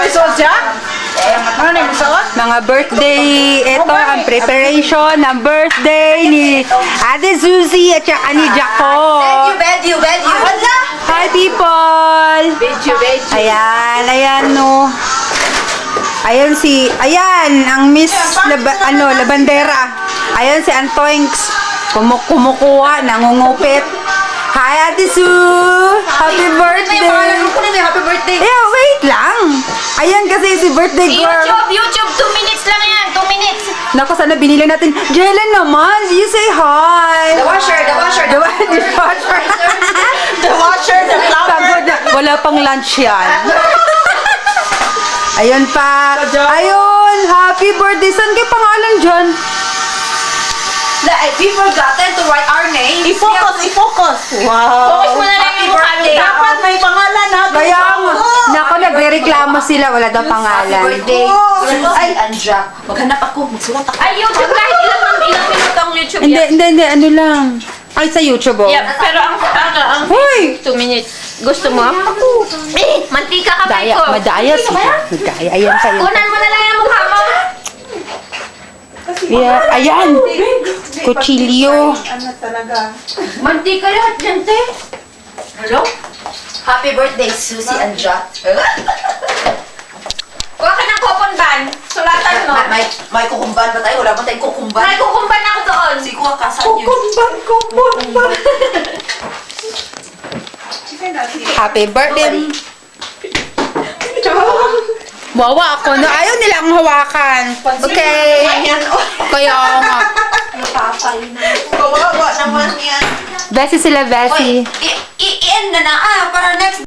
may suot siya? Ano na yung suot? Mga birthday, ito ang preparation ng birthday ni Ate Susie at saka ni Jaco. Bedyu. Wala! Hi people! Bedyu. Ayan no. Ayan ang Miss Labandera. Ayan si Antoinks. Kumukuha, nangungupit. Hi Ate Sue! Happy birthday! Happy birthday! Yeah, wait lang. Ayan kasi si birthday girl. YouTube, 2 minutes lang yan, 2 minutes. Naku, sana binili natin. Jelen naman, you say hi. The washer. The washer. The washer, the plumber. Pagod na. Wala pang lunch yan. Ayun pa. Ayun, happy birthday. Saan kayo pangalan dyan? We forgotten to write our name. I-focus. Wow. Focus mo na lang yung mukha mo. Dapat may pangalan na. Kaya, naku, nagre-reklamo sila. Wala daw pangalan. Ay, Anja. Maghanap ako. Magsulat ako. Ay, YouTube, kahit ilang minuto ang YouTube yan. Hindi, ano lang. Ay, sa YouTube, oh. Yep, pero ang Hoy! 2 minutes. Gusto mo? Mantika kamay ko. Madaya siya. Madaya. Ayan kayo. Kunan mo na lang yung mukha mo. Yeah, ayan. Kutsilyo. Mantika lahat dyan, te. Hello? Happy birthday, Susie Anja. Kuha ka ng coupon ban. Sulatan mo. May kukumban ba tayo? Wala ba tayong kukumban? May kukumban ako doon. Kuha ka sa inyo. Kukumban. Happy birthday. Wawa ako na. Ayaw nilang hawakan. Okay. Kaya nga. Kawawa naman yan. Bessie sila, Bessie. I-end na para next